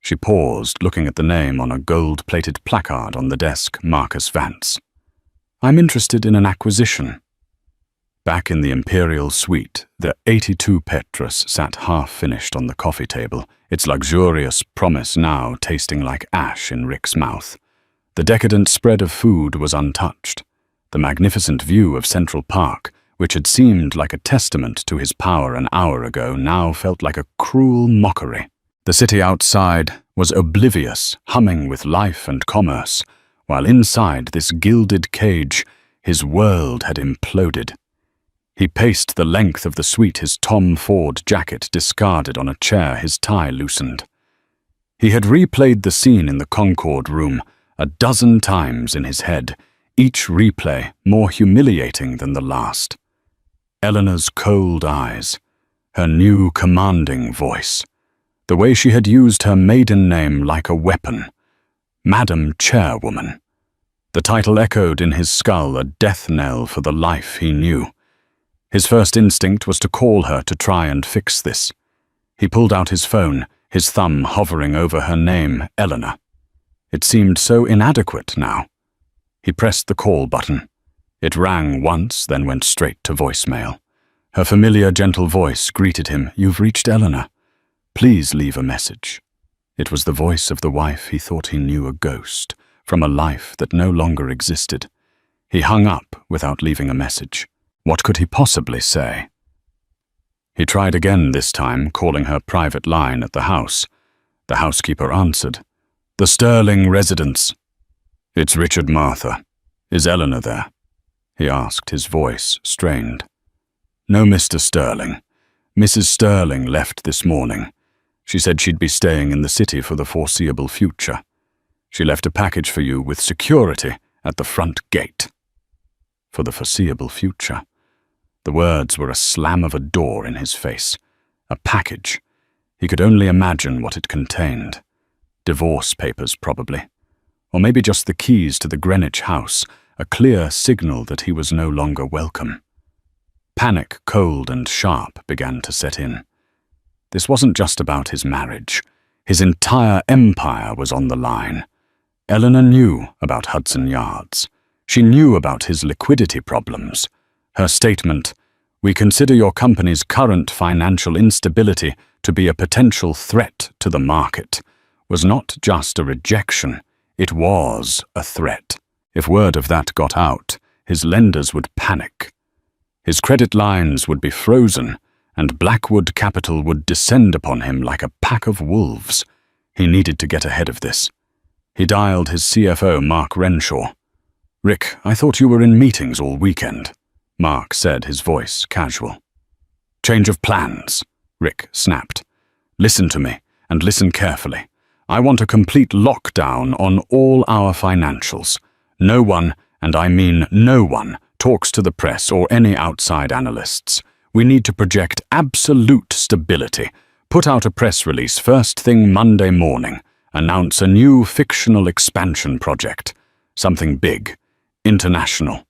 Speaker 1: She paused, looking at the name on a gold-plated placard on the desk, Marcus Vance. I'm interested in an acquisition. Back in the Imperial Suite, the 82 Petrus sat half-finished on the coffee table, its luxurious promise now tasting like ash in Rick's mouth. The decadent spread of food was untouched. The magnificent view of Central Park, which had seemed like a testament to his power an hour ago, now felt like a cruel mockery. The city outside was oblivious, humming with life and commerce, while inside this gilded cage, his world had imploded. He paced the length of the suite, his Tom Ford jacket discarded on a chair, his tie loosened. He had replayed the scene in the Concord room 12 times in his head, each replay more humiliating than the last. Eleanor's cold eyes, her new commanding voice, the way she had used her maiden name like a weapon, Madam Chairwoman. The title echoed in his skull, a death knell for the life he knew. His first instinct was to call her to try and fix this. He pulled out his phone, his thumb hovering over her name, Eleanor. It seemed so inadequate now. He pressed the call button. It rang once, then went straight to voicemail. Her familiar, gentle voice greeted him. You've reached Eleanor. Please leave a message. It was the voice of the wife he thought he knew, a ghost, from a life that no longer existed. He hung up without leaving a message. What could he possibly say? He tried again this time, calling her private line at the house. The housekeeper answered. The Sterling residence. It's Richard, Martha. Is Eleanor there? He asked, his voice strained. No, Mr. Sterling. Mrs. Sterling left this morning. She said she'd be staying in the city for the foreseeable future. She left a package for you with security at the front gate. For the foreseeable future. The words were a slam of a door in his face. A package. He could only imagine what it contained. Divorce papers, probably. Or maybe just the keys to the Greenwich house, a clear signal that he was no longer welcome. Panic, cold and sharp, began to set in. This wasn't just about his marriage. His entire empire was on the line. Eleanor knew about Hudson Yards. She knew about his liquidity problems. Her statement, "We consider your company's current financial instability to be a potential threat to the market," was not just a rejection, it was a threat. If word of that got out, his lenders would panic. His credit lines would be frozen, and Blackwood Capital would descend upon him like a pack of wolves. He needed to get ahead of this. He dialed his CFO, Mark Renshaw. "Rick, I thought you were in meetings all weekend," Mark said, his voice casual. "Change of plans," Rick snapped. "Listen to me, and listen carefully. I want a complete lockdown on all our financials. No one, and I mean no one, talks to the press or any outside analysts. We need to project absolute stability. Put out a press release first thing Monday morning. Announce a new fictional expansion project. Something big. International.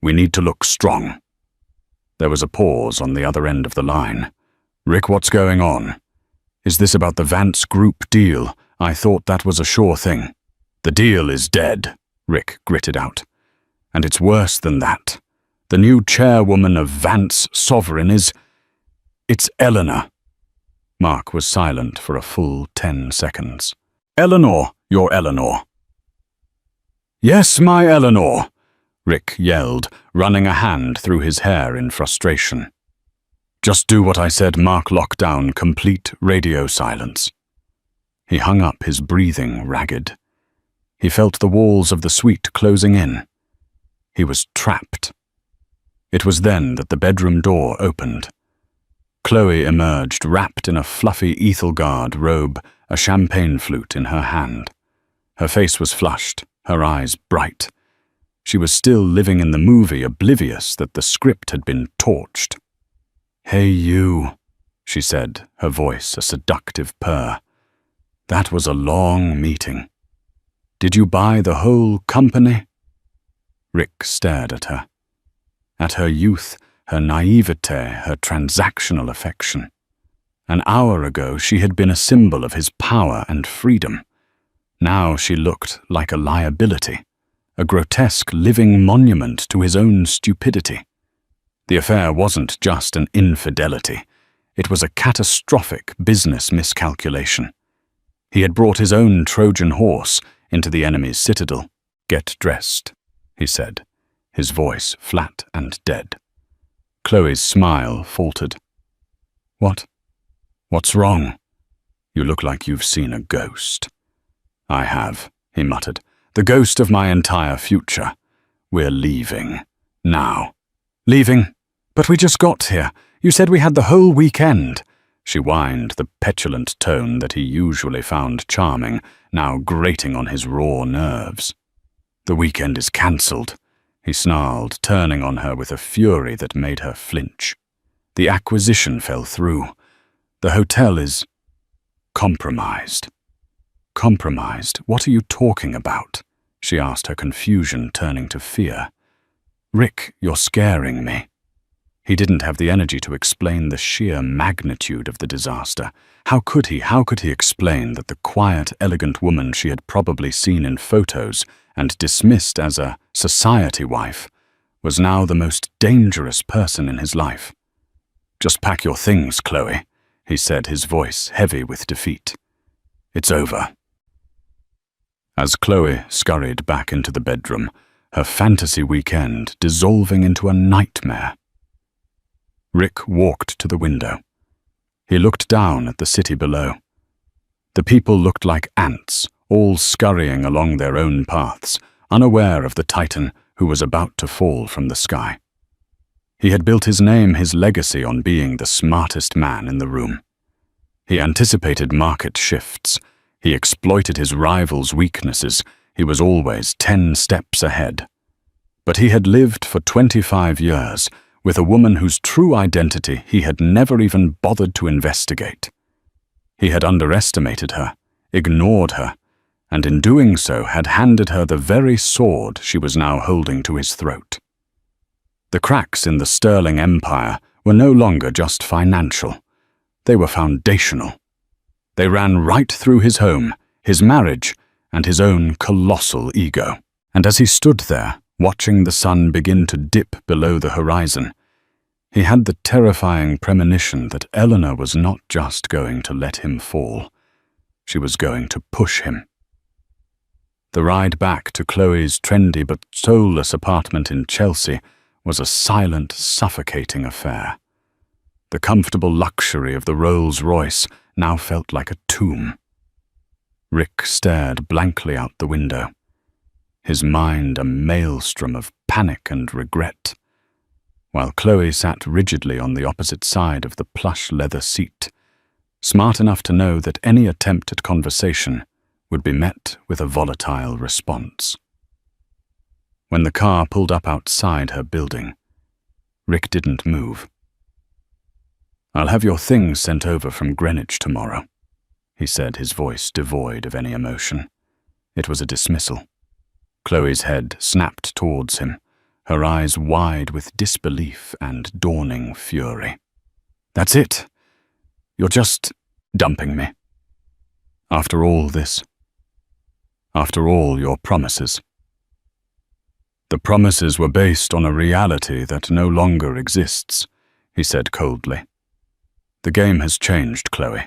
Speaker 1: We need to look strong." There was a pause on the other end of the line. "Rick, what's going on? Is this about the Vance Group deal? I thought that was a sure thing." "The deal is dead," Rick gritted out. "And it's worse than that. The new chairwoman of Vance Sovereign it's Eleanor." Mark was silent for a full 10 seconds. "Eleanor, your Eleanor." "Yes, my Eleanor," Rick yelled, running a hand through his hair in frustration. "Just do what I said." Mark locked down complete radio silence. He hung up, his breathing ragged. He felt the walls of the suite closing in. He was trapped. It was then that the bedroom door opened. Chloe emerged, wrapped in a fluffy Ethelgard robe, a champagne flute in her hand. Her face was flushed, her eyes bright. She was still living in the movie, oblivious that the script had been torched. "Hey you," she said, her voice a seductive purr. "That was a long meeting. Did you buy the whole company?" Rick stared at her. At her youth, her naivete, her transactional affection. An hour ago she had been a symbol of his power and freedom. Now she looked like a liability, a grotesque living monument to his own stupidity. The affair wasn't just an infidelity. It was a catastrophic business miscalculation. He had brought his own Trojan horse into the enemy's citadel. "Get dressed," he said, his voice flat and dead. Chloe's smile faltered. What's wrong? You look like you've seen a ghost." "I have," he muttered. "The ghost of my entire future. We're leaving. Now." "Leaving? But we just got here. You said we had the whole weekend." She whined, the petulant tone that he usually found charming, now grating on his raw nerves. "The weekend is cancelled," he snarled, turning on her with a fury that made her flinch. "The acquisition fell through. The hotel is compromised." "Compromised? What are you talking about?" she asked, her confusion turning to fear. "Rick, you're scaring me." He didn't have the energy to explain the sheer magnitude of the disaster. How could he explain that the quiet, elegant woman she had probably seen in photos and dismissed as a society wife was now the most dangerous person in his life? "Just pack your things, Chloe," he said, his voice heavy with defeat. "It's over." As Chloe scurried back into the bedroom, her fantasy weekend dissolving into a nightmare, Rick walked to the window. He looked down at the city below. The people looked like ants, all scurrying along their own paths, unaware of the Titan who was about to fall from the sky. He had built his name, his legacy, on being the smartest man in the room. He anticipated market shifts. He exploited his rivals' weaknesses. He was always 10 steps ahead. But he had lived for 25 years with a woman whose true identity he had never even bothered to investigate. He had underestimated her, ignored her, and in doing so had handed her the very sword she was now holding to his throat. The cracks in the Sterling Empire were no longer just financial. They were foundational. They ran right through his home, his marriage, and his own colossal ego. And as he stood there, watching the sun begin to dip below the horizon, he had the terrifying premonition that Eleanor was not just going to let him fall. She was going to push him. The ride back to Chloe's trendy but soulless apartment in Chelsea was a silent, suffocating affair. The comfortable luxury of the Rolls-Royce now felt like a tomb. Rick stared blankly out the window, his mind a maelstrom of panic and regret, while Chloe sat rigidly on the opposite side of the plush leather seat, smart enough to know that any attempt at conversation would be met with a volatile response. When the car pulled up outside her building, Rick didn't move. "I'll have your things sent over from Greenwich tomorrow," he said, his voice devoid of any emotion. It was a dismissal. Chloe's head snapped towards him, her eyes wide with disbelief and dawning fury. "That's it? You're just dumping me? After all this? After all your promises?" "The promises were based on a reality that no longer exists," he said coldly. "The game has changed, Chloe,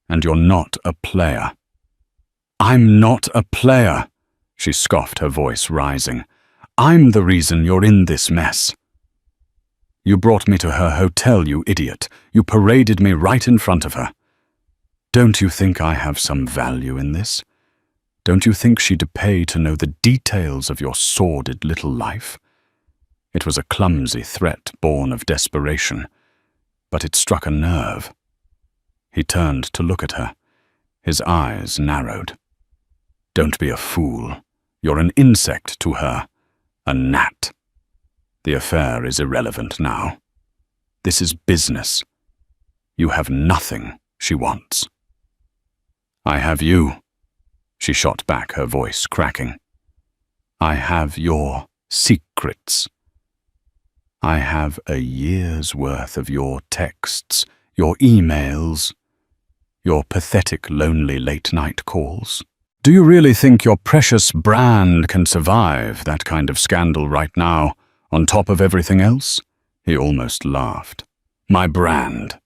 Speaker 1: and you're not a player." "I'm not a player," she scoffed, her voice rising. "I'm the reason you're in this mess. You brought me to her hotel, you idiot. You paraded me right in front of her. Don't you think I have some value in this? Don't you think she'd pay to know the details of your sordid little life?" It was a clumsy threat born of desperation, but it struck a nerve. He turned to look at her, his eyes narrowed. "Don't be a fool. You're an insect to her, a gnat. The affair is irrelevant now. This is business. You have nothing she wants." "I have you," she shot back, her voice cracking. "I have your secrets. I have a year's worth of your texts, your emails, your pathetic, lonely late-night calls. Do you really think your precious brand can survive that kind of scandal right now, on top of everything else?" He almost laughed. "My brand.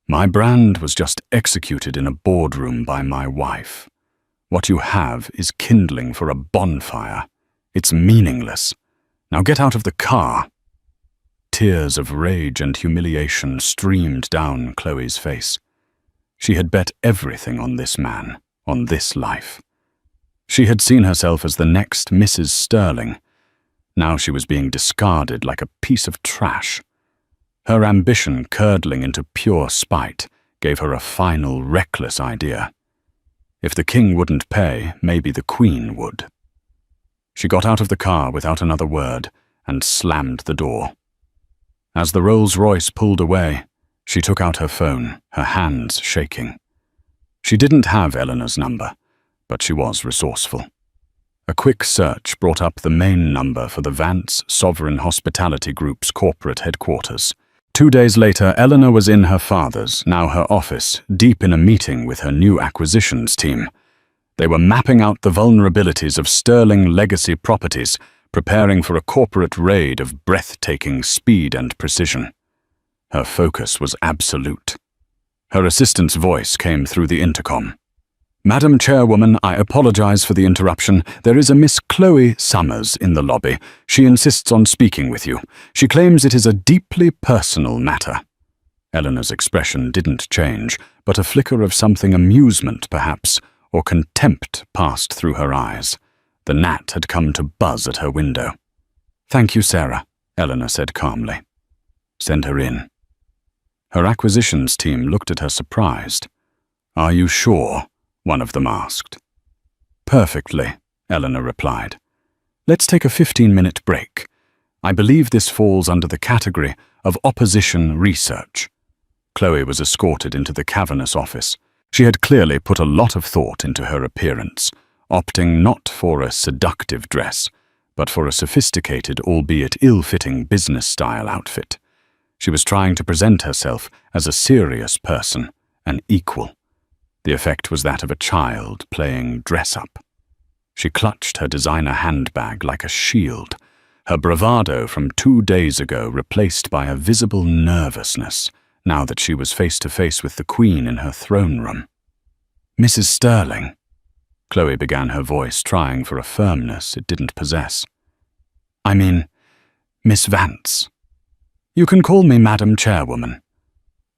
Speaker 1: My brand was just executed in a boardroom by my wife. What you have is kindling for a bonfire. It's meaningless. Now get out of the car." Tears of rage and humiliation streamed down Chloe's face. She had bet everything on this man, on this life. She had seen herself as the next Mrs. Sterling. Now she was being discarded like a piece of trash. Her ambition, curdling into pure spite, gave her a final, reckless idea. If the king wouldn't pay, maybe the queen would. She got out of the car without another word and slammed the door. As the Rolls-Royce pulled away, she took out her phone, her hands shaking. She didn't have Eleanor's number, but she was resourceful. A quick search brought up the main number for the Vance Sovereign Hospitality Group's corporate headquarters. 2 days later, Eleanor was in her father's, now her office, deep in a meeting with her new acquisitions team. They were mapping out the vulnerabilities of Sterling legacy properties, preparing for a corporate raid of breathtaking speed and precision. Her focus was absolute. Her assistant's voice came through the intercom. "Madam Chairwoman, I apologize for the interruption. There is a Miss Chloe Summers in the lobby. She insists on speaking with you. She claims it is a deeply personal matter." Eleanor's expression didn't change, but a flicker of something amusement, perhaps, or contempt passed through her eyes. The gnat had come to buzz at her window. "Thank you, Sarah," Eleanor said calmly. "Send her in." Her acquisitions team looked at her surprised. "Are you sure?" one of them asked. "Perfectly," Eleanor replied. "Let's take a 15-minute break. I believe this falls under the category of opposition research." Chloe was escorted into the cavernous office. She had clearly put a lot of thought into her appearance, opting not for a seductive dress, but for a sophisticated, albeit ill-fitting business-style outfit. She was trying to present herself as a serious person, an equal. The effect was that of a child playing dress-up. She clutched her designer handbag like a shield, her bravado from 2 days ago replaced by a visible nervousness, now that she was face-to-face with the Queen in her throne room. "Mrs. Sterling," Chloe began, her voice trying for a firmness it didn't possess. "I mean, Miss Vance." "You can call me Madam Chairwoman,"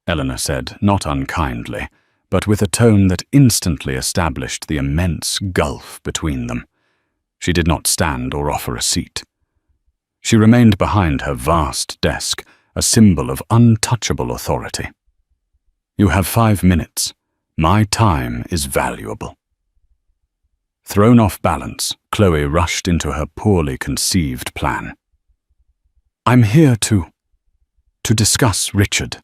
Speaker 1: Eleanor said, not unkindly, but with a tone that instantly established the immense gulf between them. She did not stand or offer a seat. She remained behind her vast desk, a symbol of untouchable authority. "You have 5 minutes. My time is valuable." Thrown off balance, Chloe rushed into her poorly conceived plan. "I'm here to discuss Richard.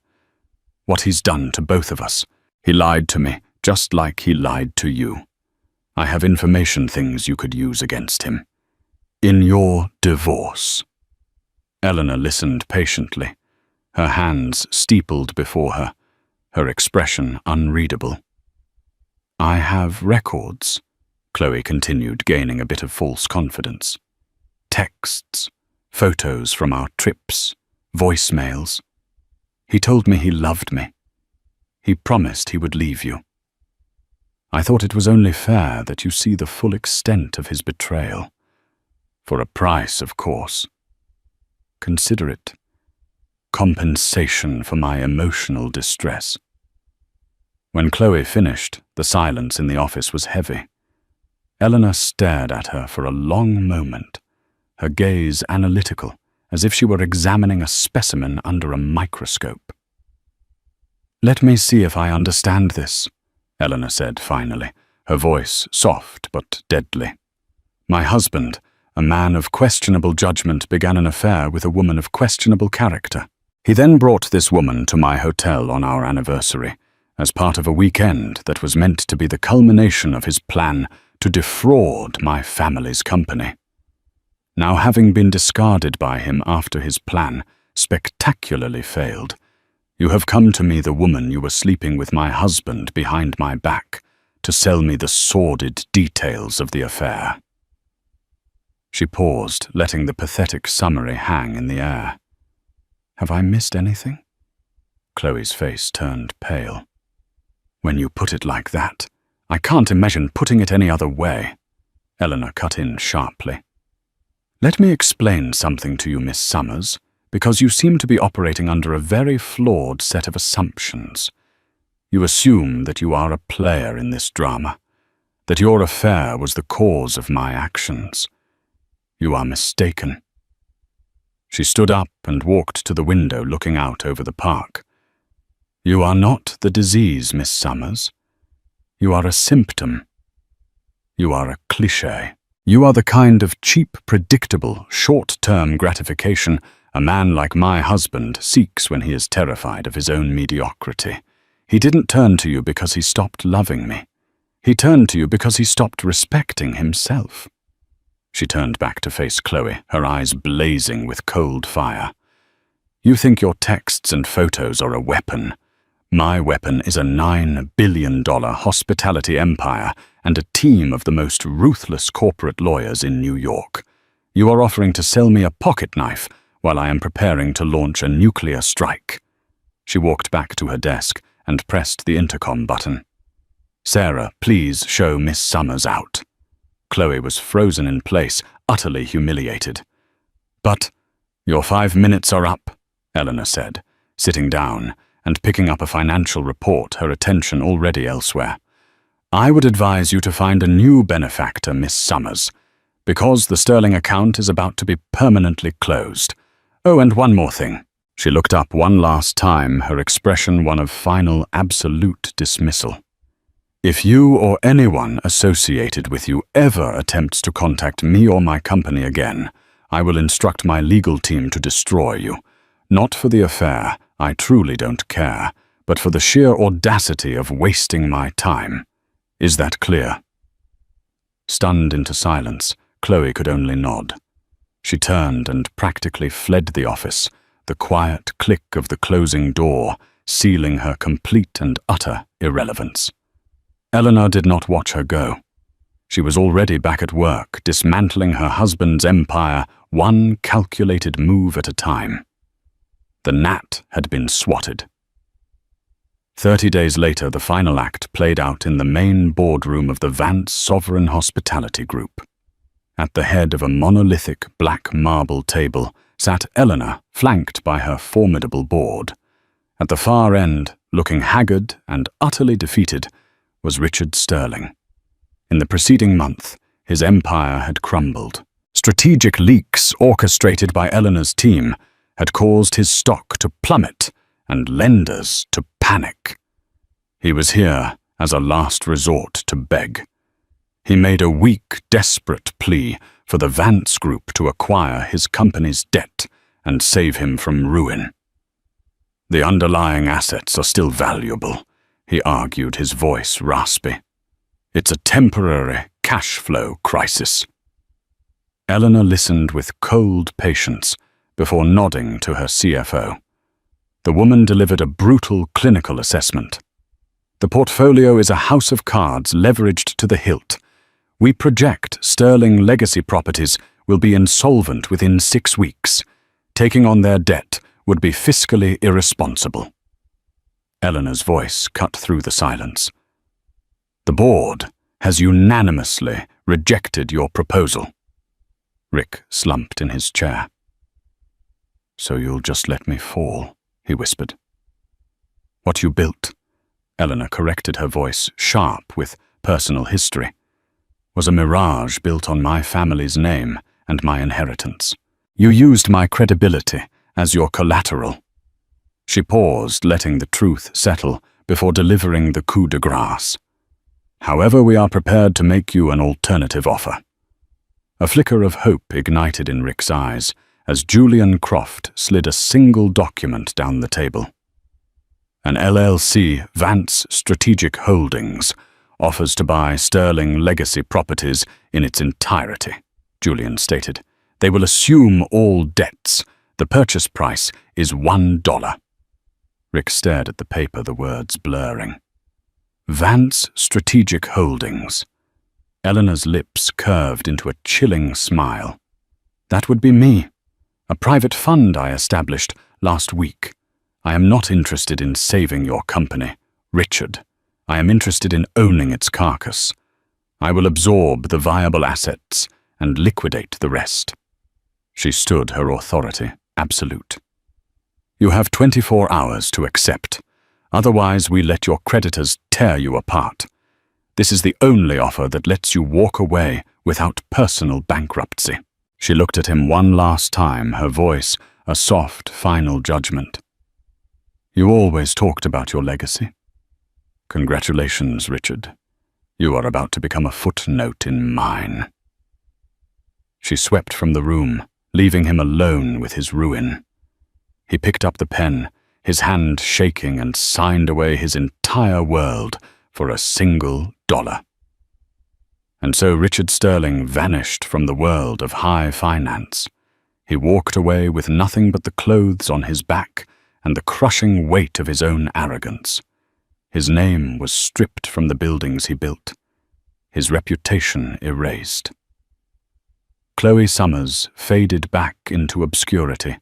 Speaker 1: What he's done to both of us. He lied to me, just like he lied to you. I have information things you could use against him. In your divorce." Eleanor listened patiently, her hands steepled before her, her expression unreadable. "I have records," Chloe continued, gaining a bit of false confidence. "Texts, photos from our trips, voicemails. He told me he loved me. He promised he would leave you. I thought it was only fair that you see the full extent of his betrayal. For a price, of course. Consider it compensation for my emotional distress." When Chloe finished, the silence in the office was heavy. Eleanor stared at her for a long moment, her gaze analytical, as if she were examining a specimen under a microscope. "Let me see if I understand this," Eleanor said finally, her voice soft but deadly. "My husband, a man of questionable judgment, began an affair with a woman of questionable character. He then brought this woman to my hotel on our anniversary, as part of a weekend that was meant to be the culmination of his plan to defraud my family's company. Now, having been discarded by him after his plan spectacularly failed, you have come to me, the woman you were sleeping with my husband behind my back, to sell me the sordid details of the affair." She paused, letting the pathetic summary hang in the air. "Have I missed anything?" Chloe's face turned pale. "When you put it like that, I can't imagine putting it any other way," Eleanor cut in sharply. "Let me explain something to you, Miss Summers, because you seem to be operating under a very flawed set of assumptions. You assume that you are a player in this drama, that your affair was the cause of my actions. You are mistaken." She stood up and walked to the window looking out over the park. "You are not the disease, Miss Summers. You are a symptom. You are a cliché. You are the kind of cheap, predictable, short-term gratification a man like my husband seeks when he is terrified of his own mediocrity. He didn't turn to you because he stopped loving me. He turned to you because he stopped respecting himself." She turned back to face Chloe, her eyes blazing with cold fire. "You think your texts and photos are a weapon. My weapon is a $9 billion hospitality empire and a team of the most ruthless corporate lawyers in New York. You are offering to sell me a pocket knife while I am preparing to launch a nuclear strike." She walked back to her desk and pressed the intercom button. "Sarah, please show Miss Summers out." Chloe was frozen in place, utterly humiliated. "But your 5 minutes are up," Eleanor said, sitting down and picking up a financial report, her attention already elsewhere. "I would advise you to find a new benefactor, Miss Summers, because the Sterling account is about to be permanently closed. Oh, and one more thing." She looked up one last time, her expression one of final, absolute dismissal. "If you or anyone associated with you ever attempts to contact me or my company again, I will instruct my legal team to destroy you. Not for the affair, I truly don't care, but for the sheer audacity of wasting my time. Is that clear?" Stunned into silence, Chloe could only nod. She turned and practically fled the office, the quiet click of the closing door sealing her complete and utter irrelevance. Eleanor did not watch her go. She was already back at work, dismantling her husband's empire one calculated move at a time. The gnat had been swatted. 30 days later, the final act played out in the main boardroom of the Vance Sovereign Hospitality Group. At the head of a monolithic black marble table sat Eleanor, flanked by her formidable board. At the far end, looking haggard and utterly defeated, was Richard Sterling. In the preceding month, his empire had crumbled. Strategic leaks orchestrated by Eleanor's team had caused his stock to plummet and lenders to panic. He was here as a last resort to beg. He made a weak, desperate plea for the Vance Group to acquire his company's debt and save him from ruin. The underlying assets are still valuable, he argued, his voice raspy. It's a temporary cash flow crisis. Eleanor listened with cold patience before nodding to her CFO. The woman delivered a brutal clinical assessment. The portfolio is a house of cards leveraged to the hilt. We project Sterling legacy properties will be insolvent within 6 weeks. Taking on their debt would be fiscally irresponsible. Eleanor's voice cut through the silence. The board has unanimously rejected your proposal. Rick slumped in his chair. So you'll just let me fall, he whispered. What you built, Eleanor corrected her voice sharp with personal history, was a mirage built on my family's name and my inheritance. You used my credibility as your collateral. She paused, letting the truth settle before delivering the coup de grace. However, we are prepared to make you an alternative offer. A flicker of hope ignited in Rick's eyes as Julian Croft slid a single document down the table. An LLC, Vance Strategic Holdings, offers to buy Sterling legacy properties in its entirety, Julian stated. They will assume all debts. The purchase price is $1. Rick stared at the paper, the words blurring. Vance Strategic Holdings. Eleanor's lips curved into a chilling smile. That would be me. A private fund I established last week. I am not interested in saving your company, Richard. I am interested in owning its carcass. I will absorb the viable assets and liquidate the rest. She stood, her authority absolute. You have 24 hours to accept. Otherwise, we let your creditors tear you apart. This is the only offer that lets you walk away without personal bankruptcy. She looked at him one last time, her voice a soft, final judgment. You always talked about your legacy. Congratulations, Richard. You are about to become a footnote in mine. She swept from the room, leaving him alone with his ruin. He picked up the pen, his hand shaking, and signed away his entire world for a single $1. And so Richard Sterling vanished from the world of high finance. He walked away with nothing but the clothes on his back and the crushing weight of his own arrogance. His name was stripped from the buildings he built, his reputation erased. Chloe Summers faded back into obscurity,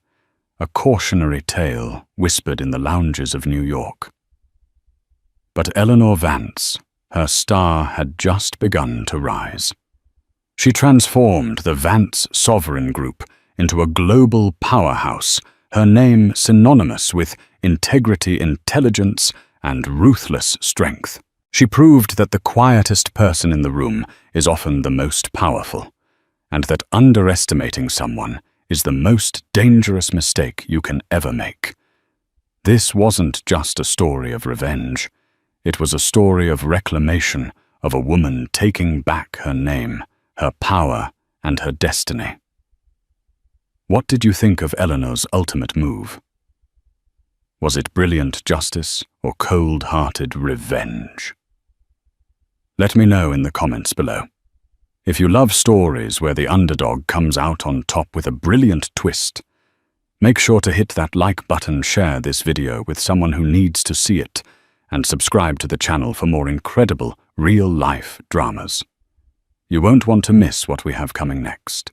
Speaker 1: a cautionary tale whispered in the lounges of New York. But Eleanor Vance, her star had just begun to rise. She transformed the Vance Sovereign Group into a global powerhouse, her name synonymous with integrity, intelligence, and ruthless strength. She proved that the quietest person in the room is often the most powerful, and that underestimating someone is the most dangerous mistake you can ever make. This wasn't just a story of revenge. It was a story of reclamation, of a woman taking back her name, her power, and her destiny. What did you think of Eleanor's ultimate move? Was it brilliant justice or cold-hearted revenge? Let me know in the comments below. If you love stories where the underdog comes out on top with a brilliant twist, make sure to hit that like button, share this video with someone who needs to see it, and subscribe to the channel for more incredible, real-life dramas. You won't want to miss what we have coming next.